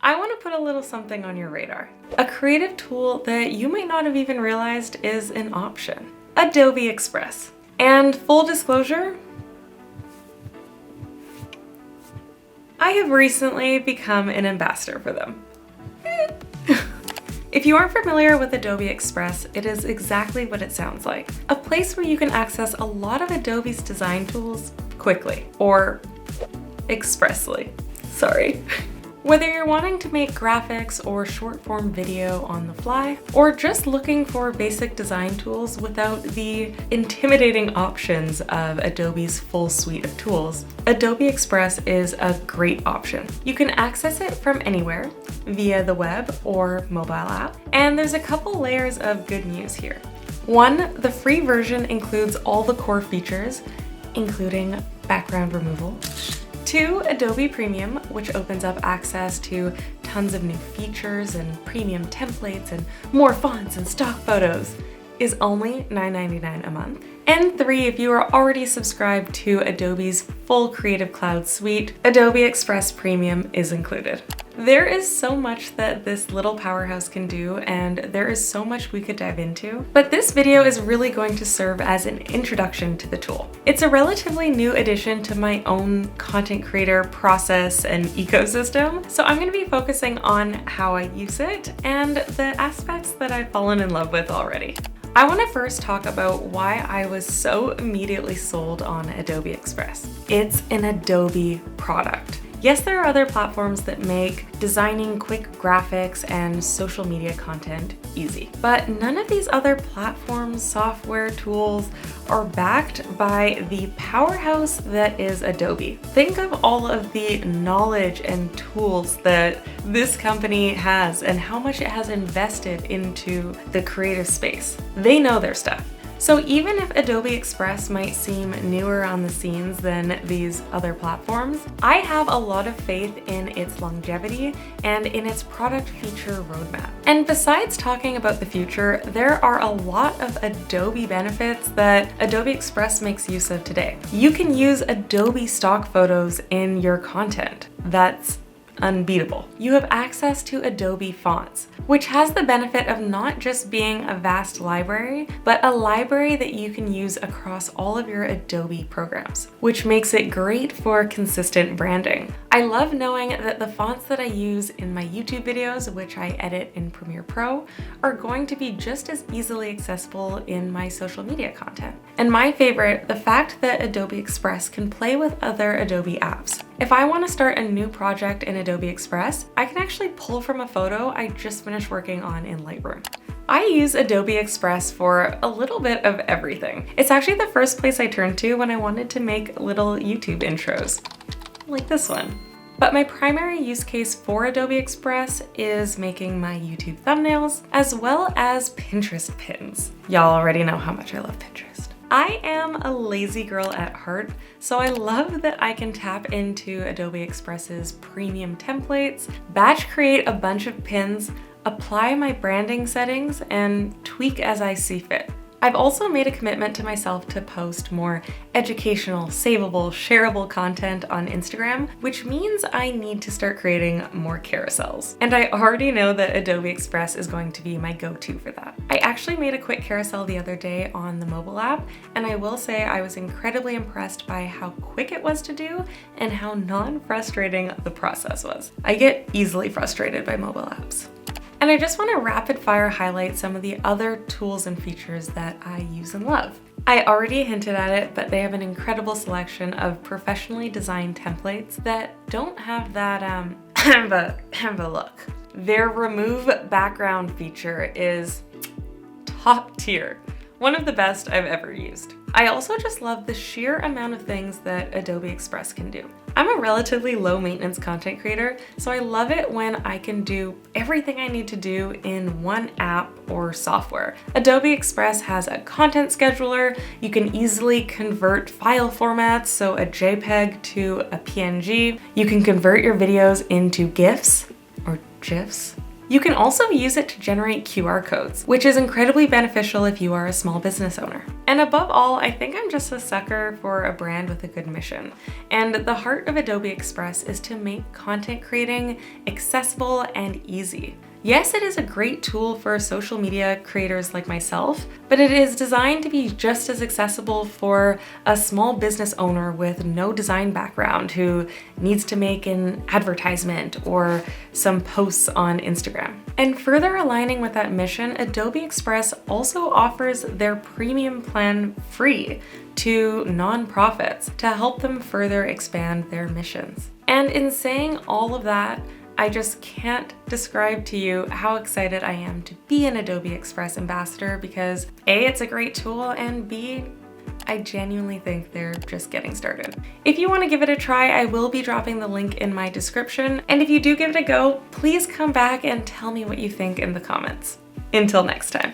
I want to put a little something on your radar. A creative tool that you might not have even realized is an option. Adobe Express. And full disclosure, I have recently become an ambassador for them. If you aren't familiar with Adobe Express, it is exactly what it sounds like. A place where you can access a lot of Adobe's design tools quickly, or expressly. Sorry. Whether you're wanting to make graphics or short form video on the fly, or just looking for basic design tools without the intimidating options of Adobe's full suite of tools, Adobe Express is a great option. You can access it from anywhere, via the web or mobile app, and there's a couple layers of good news here. One, the free version includes all the core features, including background removal. 2, Adobe Premium, which opens up access to tons of new features and premium templates and more fonts and stock photos, is only $9.99 a month. And 3, if you are already subscribed to Adobe's full Creative Cloud suite, Adobe Express Premium is included. There is so much that this little powerhouse can do, and there is so much we could dive into, but this video is really going to serve as an introduction to the tool. It's a relatively new addition to my own content creator process and ecosystem, so I'm going to be focusing on how I use it and the aspects that I've fallen in love with already. I want to first talk about why I was so immediately sold on Adobe Express. It's an Adobe product. Yes, there are other platforms that make designing quick graphics and social media content easy, but none of these other platforms, software, tools are backed by the powerhouse that is Adobe. Think of all of the knowledge and tools that this company has and how much it has invested into the creative space. They know their stuff. So even if Adobe Express might seem newer on the scenes than these other platforms, I have a lot of faith in its longevity and in its product feature roadmap. And besides talking about the future, there are a lot of Adobe benefits that Adobe Express makes use of today. You can use Adobe stock photos in your content. That's unbeatable. You have access to Adobe fonts, which has the benefit of not just being a vast library, but a library that you can use across all of your Adobe programs, which makes it great for consistent branding. I love knowing that the fonts that I use in my YouTube videos, which I edit in Premiere Pro, are going to be just as easily accessible in my social media content. And my favorite, the fact that Adobe Express can play with other Adobe apps. If I want to start a new project in Adobe Express, I can actually pull from a photo I just finished working on in Lightroom. I use Adobe Express for a little bit of everything. It's actually the first place I turned to when I wanted to make little YouTube intros, like this one. But my primary use case for Adobe Express is making my YouTube thumbnails, as well as Pinterest pins. Y'all already know how much I love Pinterest. I am a lazy girl at heart, so I love that I can tap into Adobe Express's premium templates, batch create a bunch of pins, apply my branding settings, and tweak as I see fit. I've also made a commitment to myself to post more educational, savable, shareable content on Instagram, which means I need to start creating more carousels. And I already know that Adobe Express is going to be my go-to for that. I actually made a quick carousel the other day on the mobile app, and I will say I was incredibly impressed by how quick it was to do and how non-frustrating the process was. I get easily frustrated by mobile apps. And I just want to rapid fire highlight some of the other tools and features that I use and love. I already hinted at it, but they have an incredible selection of professionally designed templates that don't have that have a look. Their remove background feature is top tier. One of the best I've ever used. I also just love the sheer amount of things that Adobe Express can do. I'm a relatively low maintenance content creator, so I love it when I can do everything I need to do in one app or software. Adobe Express has a content scheduler. You can easily convert file formats, so a JPEG to a PNG. You can convert your videos into GIFs or GIFs. You can also use it to generate QR codes, which is incredibly beneficial if you are a small business owner. And above all, I think I'm just a sucker for a brand with a good mission. And the heart of Adobe Express is to make content creating accessible and easy. Yes, it is a great tool for social media creators like myself, but it is designed to be just as accessible for a small business owner with no design background who needs to make an advertisement or some posts on Instagram. And further aligning with that mission, Adobe Express also offers their premium plan free to nonprofits to help them further expand their missions. And in saying all of that, I just can't describe to you how excited I am to be an Adobe Express ambassador because A, it's a great tool, and B, I genuinely think they're just getting started. If you want to give it a try, I will be dropping the link in my description. And if you do give it a go, please come back and tell me what you think in the comments. Until next time.